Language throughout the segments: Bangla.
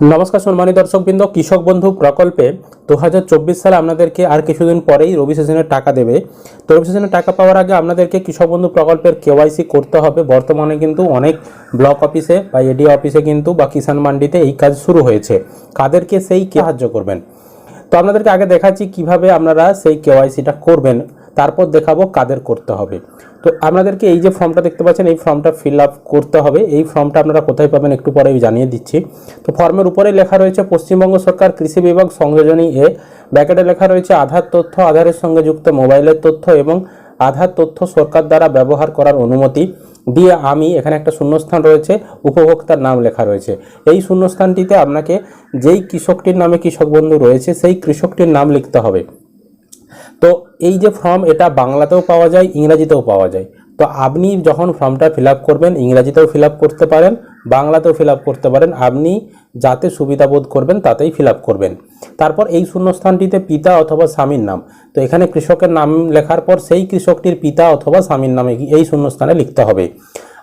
নমস্কার সম্মানিত দর্শকবৃন্দ, কৃষক বন্ধু প্রকল্পে 2024 সালে আপনাদেরকে আর কিছুদিন পরেই রবি সিজনের টাকা দেবে। তো রবি সিজনের টাকা পাওয়ার আগে আপনাদেরকে কৃষক বন্ধু প্রকল্পের কেওয়াইসি করতে হবে। বর্তমানে কিন্তু অনেক ব্লক অফিসে বা এডিও অফিসে কিন্তু বা কিষাণ মান্ডিতে এই কাজ শুরু হয়েছে। কাদেরকে সেই সাহায্য করবেন, তো আপনাদেরকে আগে দেখাচ্ছি কিভাবে আপনারা সেই কেওয়াইসিটা করবেন, তারপর দেখাবো কাদের করতে হবে। তো আপনাদেরকে এই যে ফর্মটা দেখতে পাচ্ছেন, এই ফর্মটা ফিল আপ করতে হবে। এই ফর্মটা আপনারা কোথায় পাবেন একটু পরে জানিয়ে দিচ্ছি। তো ফর্মের উপরে লেখা রয়েছে পশ্চিমবঙ্গ সরকার কৃষি বিভাগ সংযোজনী এ, ব্র্যাকেটে লেখা রয়েছে আধার তথ্য, আধারের সঙ্গে যুক্ত মোবাইলের তথ্য এবং আধার তথ্য সরকার দ্বারা ব্যবহার করার অনুমতি দিয়ে আমি এখানে একটা শূন্যস্থান রয়েছে, উপভোক্তার নাম লেখা রয়েছে। এই শূন্যস্থানটিতে আপনাকে যেই কৃষকটির নামে কৃষক বন্ধু রয়েছে সেই কৃষকটির নাম লিখতে হবে। তো এই যে ফর্ম, এটা বাংলাতেও পাওয়া যায়, ইংরাজিতেও পাওয়া যায়। তো আপনি যখন ফর্মটা ফিল আপ করবেন, ইংরাজিতেও ফিল আপ করতে পারেন, বাংলাতেও ফিল আপ করতে পারেন, আপনি যাতে সুবিধা বোধ করবেন তাতেই ফিল আপ করবেন। তারপর এই শূন্যস্থানটিতে পিতা অথবা স্বামীর নাম, তো এখানে কৃষকের নাম লেখার পর সেই কৃষকটির পিতা অথবা স্বামীর নামে এই শূন্যস্থানে লিখতে হবে।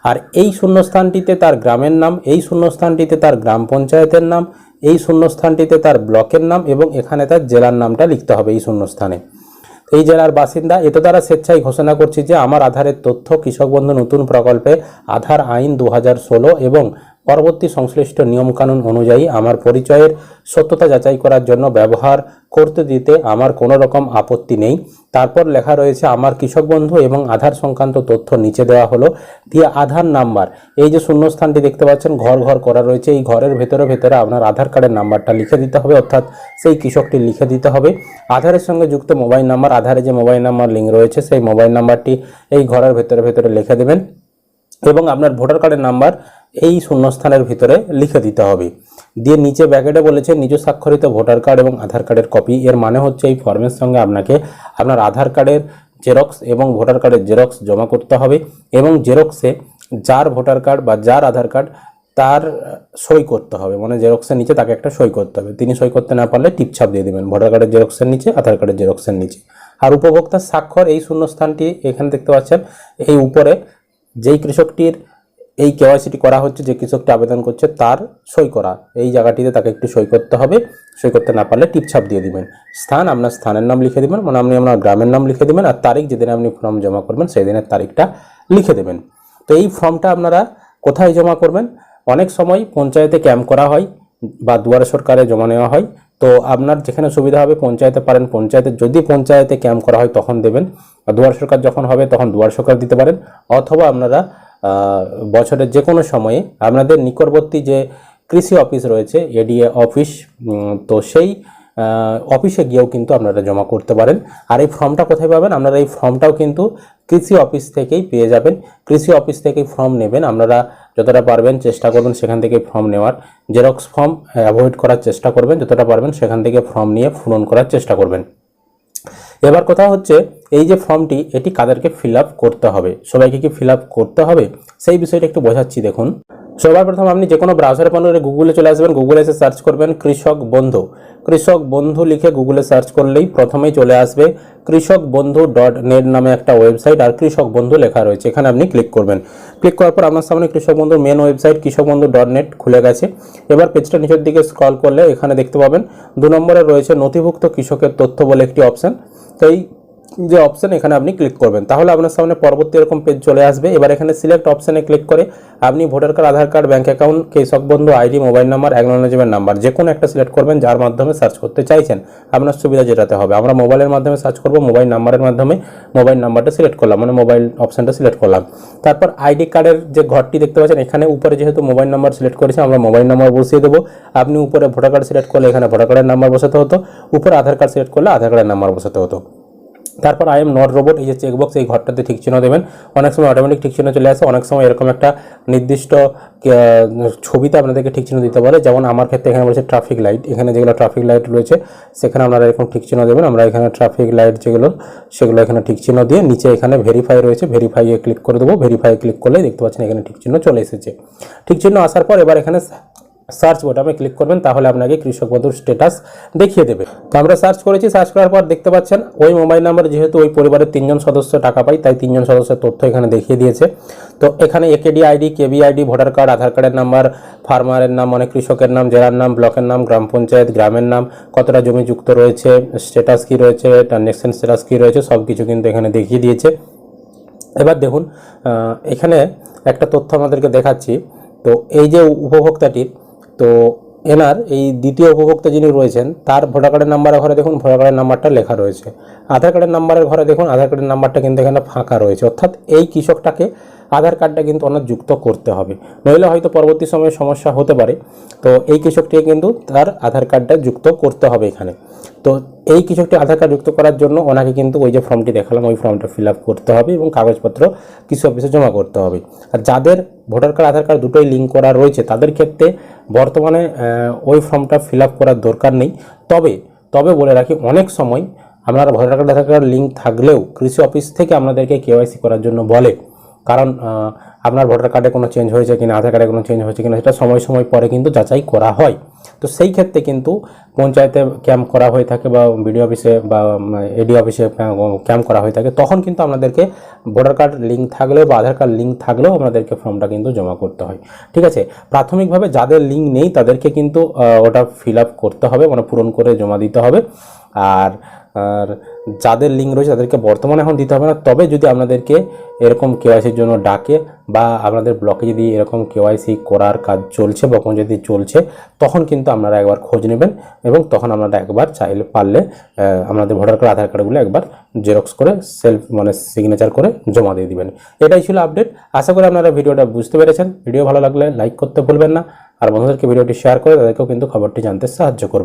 আর এই শূন্যস্থানটিতে তার গ্রামের নাম, এই শূন্যস্থানটিতে তার গ্রাম পঞ্চায়েতের নাম, এই শূন্যস্থানটিতে তার ব্লকের নাম এবং এখানে তার জেলার নামটা লিখতে হবে এই শূন্যস্থানে। এই জেলার বাসিন্দা। এত দ্বারা স্বেচ্ছায় ঘোষণা করছি যে আমার আধারের তথ্য কৃষক বন্ধু নতুন প্রকল্পে আধার আইন 2016 এবং পরবর্তী সংশ্লিষ্ট নিয়মকানুন অনুযায়ী আমার পরিচয়ের সত্যতা যাচাই করার জন্য ব্যবহার করতে দিতে আমার কোনো রকম আপত্তি নেই। তারপর লেখা রয়েছে আমার কৃষক বন্ধু এবং আধার সংক্রান্ত তথ্য নিচে দেওয়া হলো, দিয়ে আধার নাম্বার। এই যে শূন্যস্থানটি দেখতে পাচ্ছেন ঘর ঘর করা রয়েছে, এই ঘরের ভেতরে ভেতরে আপনার আধার কার্ডের নাম্বারটা লিখে দিতে হবে, অর্থাৎ সেই কৃষকটি লিখে দিতে হবে। আধারের সঙ্গে যুক্ত মোবাইল নাম্বার, আধারে যে মোবাইল নাম্বার লিঙ্ক রয়েছে সেই মোবাইল নাম্বারটি এই ঘরের ভেতরে ভেতরে লিখে দেবেন এবং আপনার ভোটার কার্ডের নাম্বার এই শূন্যস্থানের ভিতরে লিখে দিতে হবে। দিয়ে নিচে ব্র্যাকেটে বলেছে নিজ স্বাক্ষরিত ভোটার কার্ড এবং আধার কার্ডের কপি। এর মানে হচ্ছে এই ফর্মের সঙ্গে আপনাকে আপনার আধার কার্ডের জেরক্স এবং ভোটার কার্ডের জেরক্স জমা করতে হবে এবং জেরক্সে যার ভোটার কার্ড বা যার আধার কার্ড তার সই করতে হবে, মানে জেরক্সের নিচে তাকে একটা সই করতে হবে। তিনি সই করতে না পারলে টিপছাপ দিয়ে দেবেন ভোটার কার্ডের জেরক্সের নিচে, আধার কার্ডের জেরক্সের নিচে। আর উপভোক্তার স্বাক্ষর, এই শূন্যস্থানটি এখানে দেখতে পাচ্ছেন এই উপরে যেই কৃষকটির এই কেওয়াইসিটি করা হচ্ছে, যে কৃষকটি আবেদন করছে তার সই করা এই জায়গাটিতে তাকে একটু সই করতে হবে। সই করতে না পারলে টিপছাপ দিয়ে দিবেন। স্থান, আপনার স্থানের নাম লিখে দিবেন, মানে আপনি আপনার গ্রামের নাম লিখে দিবেন, আর তারিখ যেদিন আপনি ফর্ম জমা করবেন সেই দিনের তারিখটা লিখে দেবেন। তো এই ফর্মটা আপনারা কোথায় জমা করবেন? অনেক সময় পঞ্চায়েতে ক্যাম্প করা হয় বা দুয়ারে সরকারে জমা নেওয়া হয়। তো আপনার যেখানে সুবিধা হবে পঞ্চায়েতে পারেন, পঞ্চায়েতে যদি পঞ্চায়েতে ক্যাম্প করা হয় তখন দেবেন, আর দুয়ার সরকার যখন হবে তখন দুয়ার সরকার দিতে পারেন, অথবা আপনারা বছরের যে কোনো সময়ে আপনাদের নিকটবর্তী যে কৃষি অফিস রয়েছে এডিএ অফিস, তো সেই অফিসে গিয়েও কিন্তু আপনারা জমা করতে পারেন। আর এই ফর্মটা কোথায় পাবেন? আপনারা এই ফর্মটাও কিন্তু কৃষি অফিস থেকেই পেয়ে যাবেন। কৃষি অফিস থেকেই ফর্ম নেবেন, আপনারা যতটা পারবেন চেষ্টা করবেন সেখান থেকে ফর্ম নেওয়ার। জেরক্স ফর্ম অ্যাভয়েড করার চেষ্টা করবেন, যতটা পারবেন সেখান থেকে ফর্ম নিয়ে পূরণ করার চেষ্টা করবেন। এবার কথা হচ্ছে এই যে ফর্মটি, এটি কাদেরকে ফিল আপ করতে হবে, সবাইকে কি ফিল আপ করতে হবে সেই বিষয়টা একটু বোঝাচ্ছি। দেখুন, সবার প্রথম আপনি যে কোনো ব্রাউজারে পাবেন, গুগলে চলে আসবেন, গুগলে এসে সার্চ করবেন কৃষক বন্ধু। কৃষক বন্ধু লিখে গুগলে সার্চ করলেই প্রথমেই চলে আসবে কৃষক বন্ধু .net নামে একটা ওয়েবসাইট, আর কৃষক বন্ধু লেখা রয়েছে, এখানে আপনি ক্লিক করবেন। ক্লিক করার পর আপনার সামনে কৃষক বন্ধুর মেন ওয়েবসাইট কৃষক বন্ধু .net খুলে গেছে। এবার পেজটা নিচের দিকে স্ক্রল করলে এখানে দেখতে পাবেন 2 নম্বরে রয়েছে নথিভুক্ত কৃষকের তথ্য বলে একটি অপশন। তো এই যে অপশন এখানে আপনি ক্লিক করবেন, তাহলে আপনার সামনে পরবর্তী এরকম পেজ চলে আসবে। এবার এখানে সিলেক্ট অপশনে ক্লিক করে আপনি ভোটার কার্ড, আধার কার্ড, ব্যাংক অ্যাকাউন্ট, কৃষক বন্ধু ID, mobile number, acknowledgement number যে কোনো একটা সিলেক্ট করবেন যার মাধ্যমে সার্চ করতে চাইছেন, আপনার সুবিধা যেটাতে হবে। আমরা মোবাইলের মাধ্যমে সার্চ করব, মোবাইল নাম্বারের মাধ্যমে মোবাইল নাম্বারটা সিলেক্ট করলাম, মানে মোবাইল অপশনটা সিলেক্ট করলাম। তারপর আইডি কার্ডের যে ঘরটি দেখতে পাচ্ছেন এখানে উপরে যেহেতু মোবাইল নাম্বার সিলেক্ট করেছি আমরা মোবাইল নাম্বার বসিয়ে দেবো। আপনি উপরে ভোটার কার্ড সিলেক্ট করলে এখানে ভোটার কার্ডের নাম্বার বসাতে হতো, উপরে আধার কার্ড সিলেক্ট করলে আধার কার্ডের নাম্বার বসাতে হতো। তারপর আই এম নট রোবট, এই যে চেকবক্স, এই ঘরটাতে ঠিক চিহ্ন দেবেন। অনেক সময় অটোমেটিক ঠিক চিহ্ন চলে আসে, অনেক সময় এরকম একটা নির্দিষ্ট ছবিতে আপনাদেরকে ঠিক চিহ্ন দিতে পারে। যেমন আমার ক্ষেত্রে এখানে বলেছে ট্রাফিক লাইট, এখানে যেগুলো ট্রাফিক লাইট রয়েছে সেখানে আপনারা এরকম ঠিক চিহ্ন দেবেন। আমরা এখানে ট্রাফিক লাইট যেগুলো সেগুলো এখানে ঠিক চিহ্ন দিয়ে নিচে এখানে ভেরিফাই রয়েছে, ভেরিফাইয়ে ক্লিক করে দেবো। ভেরিফাই ক্লিক করলে দেখতে পাচ্ছেন এখানে ঠিক চিহ্ন চলে এসেছে। ঠিক চিহ্ন আসার পর এবার এখানে সার্চ বোতামে ক্লিক করবেন, তাহলে আপনাকে কৃষক বন্ধুর স্ট্যাটাস দেখিয়ে দেবে। তো আমরা সার্চ করেছি, সার্চ করার পর দেখতে পাচ্ছেন ওই মোবাইল নাম্বার, যেহেতু ওই পরিবারের 3 জন সদস্য টাকা পায়, তাই 3 জন সদস্যের তথ্য এখানে দেখিয়ে দিয়েছে। তো এখানে একেডি আইডি, কেবি আইডি, ভোটার কার্ড, আধার কার্ডের নাম্বার, ফার্মারের নাম মানে কৃষকের নাম, জেলার নাম, ব্লকের নাম, গ্রাম পঞ্চায়েত, গ্রামের নাম, কতটা জমি যুক্ত রয়েছে, স্ট্যাটাস কী রয়েছে, ট্রানজ্যাকশন স্ট্যাটাস কী রয়েছে, সব কিছু কিন্তু এখানে দেখিয়ে দিয়েছে। এবার দেখুন এখানে একটা তথ্য আমাদেরকে দেখাচ্ছি। তো এই যে উপভোক্তাটির, তো এনার এই দ্বিতীয় উপভোক্তা যিনি রয়েছেন, তার ভোটার কার্ডের নাম্বারের ঘরে দেখুন ভোটার কার্ডের নাম্বারটা লেখা রয়েছে, আধার কার্ডের নাম্বারের ঘরে দেখুন আধার কার্ডের নাম্বারটা কিন্তু এখানে ফাঁকা রয়েছে। অর্থাৎ এই কৃষকটাকে আধার কার্ডটা কিন্তু ওনার যুক্ত করতে হবে, নইলে হয়তো পরবর্তী সময়ে সমস্যা হতে পারে। তো এই কৃষকটিকে কিন্তু তার আধার কার্ডটা যুক্ত করতে হবে এখানে। তো এই কৃষকটি আধার কার্ড যুক্ত করার জন্য ওনাকে কিন্তু ওই যে ফর্মটি দেখালাম ওই ফর্মটা ফিল আপ করতে হবে এবং কাগজপত্র কৃষি অফিসে জমা করতে হবে। আর যাদের ভোটার কার্ড আধার কার্ড দুটোই লিঙ্ক করা রয়েছে তাদের ক্ষেত্রে বর্তমানে ওই ফর্মটা ফিল আপ করার দরকার নেই। তবে বলে রাখি, অনেক সময় আপনার ভোটার কার্ড আধার কার্ড লিঙ্ক থাকলেও কৃষি অফিস থেকে আপনাদেরকে কেওয়াইসি করার জন্য বলে, কারণ আপনার ভোটার কার্ডে কোনো চেঞ্জ হয়েছে কিনা, আধার কার্ডে কোনো চেঞ্জ হয়েছে কিনা, সেটা সময় পরে কিন্তু যাচাই করা হয়। তো সেই ক্ষেত্রে কিন্তু পঞ্চায়েতে ক্যাম্প করা হয়ে থাকে বা বিডিও অফিসে বা এডি অফিসে ক্যাম্প করা হয়ে থাকে, তখন কিন্তু আপনাদেরকে ভোটার কার্ড লিঙ্ক থাকলেও বা আধার কার্ড লিঙ্ক থাকলেও আপনাদেরকে ফর্মটা কিন্তু জমা করতে হয়। ঠিক আছে, প্রাথমিকভাবে যাদের লিঙ্ক নেই তাদেরকে কিন্তু ওটা ফিল আপ করতে হবে, মানে পূরণ করে জমা দিতে হবে। আর যাদের লিঙ্ক রয়েছে তাদেরকে বর্তমানে এখন দিতে হবে না। তবে যদি আপনাদেরকে এরকম কেওয়াইসির জন্য ডাকে বা আপনাদের ব্লকে যদি এরকম কেওয়াইসি করার কাজ চলছে বা কোনো যদি চলছে, তখন কিন্তু আপনারা একবার খোঁজ নেবেন এবং তখন আপনারা একবার চাইলে পারলে আপনাদের ভোটার কার্ড আধার কার্ডগুলো একবার জেরক্স করে মানে সিগনেচার করে জমা দিয়ে দিবেন। এটাই ছিল আপডেট। আশা করি আপনারা ভিডিওটা বুঝতে পেরেছেন। ভিডিও ভালো লাগলে লাইক করতে ভুলবেন না, আর বন্ধুদেরকে ভিডিওটি শেয়ার করে তাদেরকেও কিন্তু খবরটি জানতে সাহায্য করবেন।